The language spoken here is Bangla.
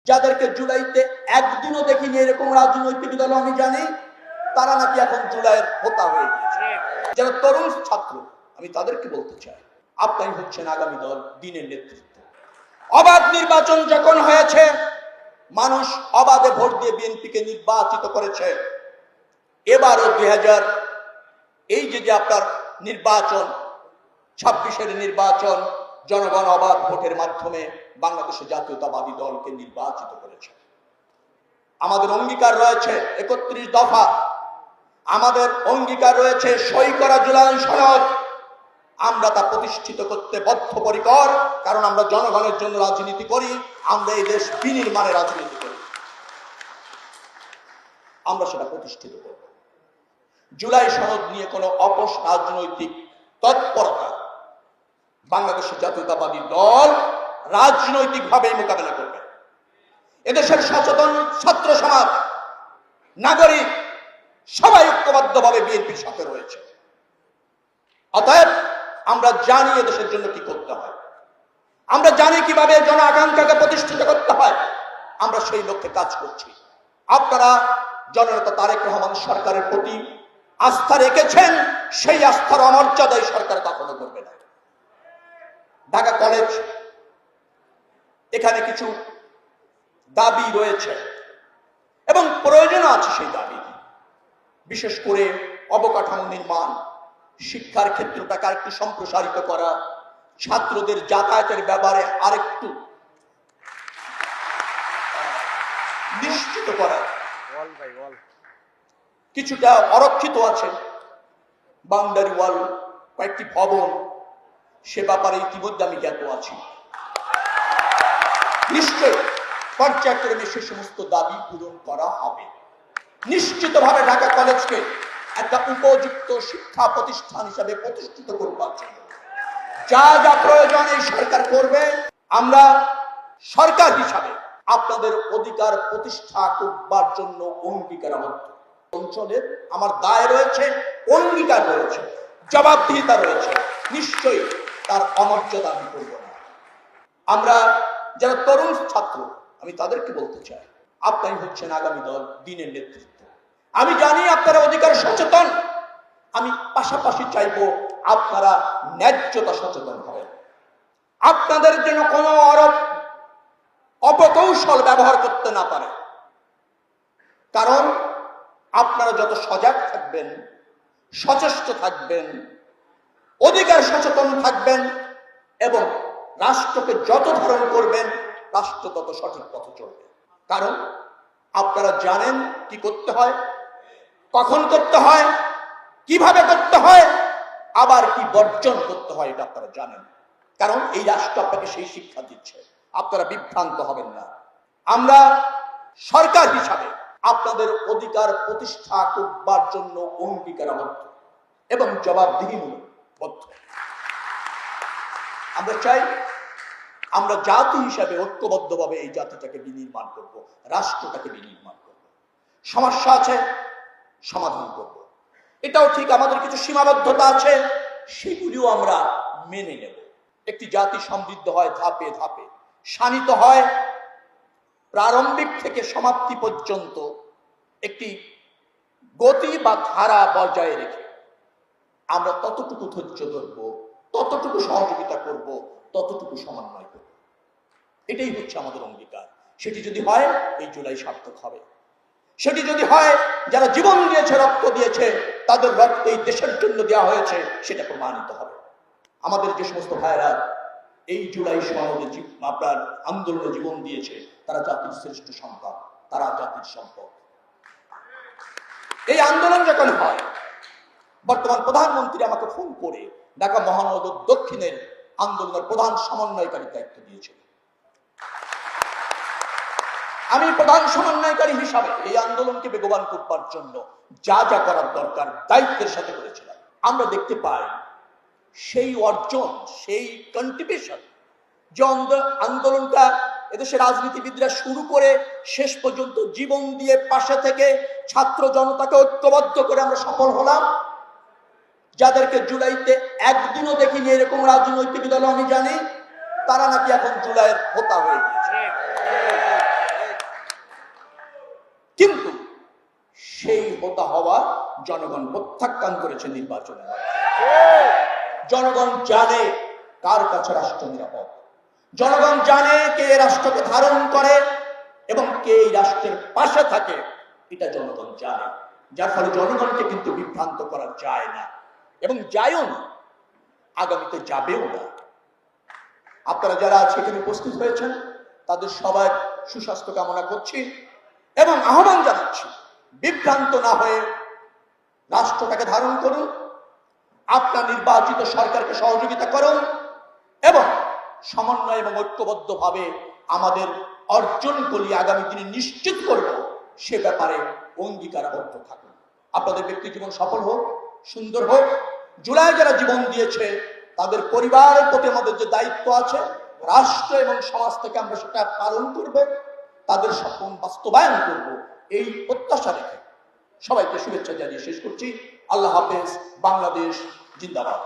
যাদেরকে জুলাইতে একদিনও দেখিনি এরকম রাজনৈতিক দল আমি জানি, তারা নাকি এখন জুলাইয়ের হোতা হয়ে গেছে। যারা তরুণ ছাত্র, আমি তাদেরকে বলতে চাই, আপনাই হচ্ছেন আগামী দল, দিনের নেতৃত্ব। অবাধ নির্বাচন যখন হয়েছে, মানুষ অবাধে ভোট দিয়ে বিএনপিকে নির্বাচিত করেছে। এবারও 2000 এই যে আপনার নির্বাচন, 26-এর নির্বাচন, জনগণ অবাধ ভোটের মাধ্যমে বাংলাদেশের জাতীয়তাবাদী দলকে নির্বাচিত করেছে। আমাদের অঙ্গীকার রয়েছে 31 দফা, আমাদের অঙ্গীকার রয়েছে সই করা জুলাই সনদ। আমরা তা প্রতিষ্ঠিত করতে বদ্ধপরিকর, কারণ আমরা জনগণের জন্য রাজনীতি করি, আমরা এই দেশ বিনির্মাণে রাজনীতি করি। আমরা সেটা প্রতিষ্ঠিত করব। জুলাই সনদ নিয়ে কোনো অপস রাজনৈতিক তৎপরতা বাংলাদেশের জাতীয়তাবাদী দল রাজনৈতিকভাবে মোকাবেলা করবে। এদেশের সচেতন ছাত্র সমাজ, নাগরিক সবাই ঐক্যবদ্ধভাবে বিএনপির সাথে রয়েছে। অতএব আমরা জানি এদেশের জন্য কি করতে হয়, আমরা জানি কিভাবে জন আকাঙ্ক্ষাকে প্রতিষ্ঠিত করতে হয়, আমরা সেই লক্ষ্যে কাজ করছি। আপনারা জননেতা তারেক রহমান সরকারের প্রতি আস্থা রেখেছেন, সেই আস্থার অমর্যাদাই সরকার কখনো করবে না। ঢাকা কলেজ, এখানে কিছু দাবি রয়েছে এবং প্রয়োজন আছে সেই দাবি, বিশেষ করে অবকাঠামো নির্মাণ, শিক্ষার ক্ষেত্রটাকে আরেকটু সম্প্রসারিত করা, ছাত্রদের যাতায়াতের ব্যাপারে আরেকটু নিশ্চিত করা। কিছুটা অরক্ষিত আছে, বাউন্ডারি ওয়াল, কয়েকটি ভবন, সে ব্যাপারে ইতিমধ্যে আমি জ্ঞাত আছি। নিশ্চয় পর্যায়ক্রমে সে সমস্ত দাবি পূরণ করা হবে। নিশ্চিতভাবে ঢাকা কলেজকে একটা উপযুক্ত শিক্ষা প্রতিষ্ঠান হিসাবে প্রতিষ্ঠিত করবার জন্য যা যা প্রয়োজন এই সরকার করবে। আমরা সরকার হিসাবে আপনাদের অধিকার প্রতিষ্ঠা করবার জন্য অঙ্গীকারবদ্ধ। অঞ্চলের আমার দায় রয়েছে, অঙ্গীকার রয়েছে, জবাবদিহিতা রয়েছে, নিশ্চয়ই তার অমর্যাদা আমি করব না। আমরা যারা তরুণ ছাত্র, আমি তাদেরকে বলতে চাই, আপনাই হচ্ছেন আগামী দল, দিনের নেতৃত্ব। আমি জানি আপনারা অধিকার সচেতন, আমি পাশাপাশি চাইব আপনারা ন্যায্যতা সচেতন হবেন। আপনাদের যেন কোনো অপকৌশল ব্যবহার করতে না পারে, কারণ আপনারা যত সজাগ থাকবেন, সচেষ্ট থাকবেন, অধিকার সচেতন থাকবেন এবং রাষ্ট্রকে যত ধারণ করবেন, রাষ্ট্র তত সঠিক পথে চলবে। কারণ আপনারা জানেন কি করতে হয়, কখন করতে হয়, কিভাবে করতে হয়, আবার কি বর্জন করতে হয়, এটা আপনারা জানেন। কারণ এই রাষ্ট্র আপনাকে সেই শিক্ষা দিচ্ছে, আপনারা বিভ্রান্ত হবেন না। আমরা সরকার হিসাবে আপনাদের অধিকার প্রতিষ্ঠা করবার জন্য অঙ্গীকারবদ্ধ এবং জবাবদিহিমূলক। আমরা চাই আমরা জাতি হিসাবে ঐক্যবদ্ধভাবে এই জাতিটাকে বিনির্মাণ করব, রাষ্ট্রটাকে বিনির্মাণ করব। সমস্যা আছে, সমাধান করব। এটাও ঠিক, আমাদের কিছু সীমাবদ্ধতা আছে, সেগুলিও আমরা মেনে নেব। একটি জাতি সমৃদ্ধ হয় ধাপে ধাপে, শানিত হয় প্রারম্ভিক থেকে সমাপ্তি পর্যন্ত একটি গতি বা ধারা বজায় রেখে। আমরা ততটুকু ধৈর্য ধরব, ততটুকু সহযোগিতা করব, ততটুকু সমন্বয় করব। এটাই হচ্ছে আমাদের অঙ্গীকার। সেটি যদি হয়, এই জুলাই সার্থক হবে। সেটি যদি হয়, যারা জীবন দিয়েছে, রক্ত দিয়েছে, তাদের রক্ত এই দেশের জন্য দেওয়া হয়েছে, সেটা প্রমাণিত হবে। আমাদের যে সমস্ত ভাইয়েরা এই জুলাই সনদে আপনার আন্দোলনে জীবন দিয়েছে, তারা জাতির শ্রেষ্ঠ সম্পদ, তারা জাতির সম্পদ। এই আন্দোলন যখন হয়, বর্তমান প্রধানমন্ত্রী আমাকে ফোন করে ঢাকা মহানগর দক্ষিণের আন্দোলনের প্রধান সমন্বয়কারী দায়িত্ব দিয়েছিল। আমি প্রধান সমন্বয়কারী হিসাবে এই আন্দোলনকে বেগবান করবার জন্য যা যা করার দরকার দায়িত্বের সাথে করেছিলাম। আমরা দেখতে পাই সেই অর্জন, সেই কন্ট্রিবিউশন, যে আন্দোলনটা এদেশের রাজনীতিবিদরা শুরু করে শেষ পর্যন্ত জীবন দিয়ে পাশে থেকে ছাত্র জনতাকে ঐক্যবদ্ধ করে আমরা সফল হলাম। যাদেরকে জুলাইতে একদিনও দেখিনি এরকম রাজনৈতিক দল আমি জানি, তারা নাকি এখন জুলাইয়ের হোতা হয়ে গেছে। জনগণ প্রত্যাখ্যান করেছে নির্বাচনে। জনগণ জানে কার কাছে রাষ্ট্র নিরাপদ, জনগণ জানে কে রাষ্ট্রকে ধারণ করে এবং কে এই রাষ্ট্রের পাশে থাকে, এটা জনগণ জানে। যার ফলে জনগণকে কিন্তু বিভ্রান্ত করা যায় না এবং যায়ও না, আগামীতে যাবেও না। আপনারা যারা সেখানে উপস্থিত হয়েছেন তাদের সবার সুস্বাস্থ্য কামনা করছি এবং আহ্বান জানাচ্ছি, বিভ্রান্ত না হয়ে রাষ্ট্রটাকে ধারণ করুন, আপনার নির্বাচিত সরকারকে সহযোগিতা করুন এবং সমন্বয় এবং ঐক্যবদ্ধভাবে আমাদের অর্জনগুলি আগামী দিনে নিশ্চিত করব, সে ব্যাপারে অঙ্গীকারবদ্ধ থাকুন। আপনাদের ব্যক্তি জীবন সফল হোক, সুন্দর হোক। জুলাই যারা জীবন দিয়েছে তাদের পরিবারের প্রতি আমাদের যে দায়িত্ব আছে, রাষ্ট্র এবং সমাজ থেকে আমরা সেটা পালন করব, তাদের স্বপ্ন বাস্তবায়ন করব, এই প্রত্যাশা রেখে সবাইকে শুভেচ্ছা জানিয়ে শেষ করছি। আল্লাহ হাফেজ। বাংলাদেশ জিন্দাবাদ।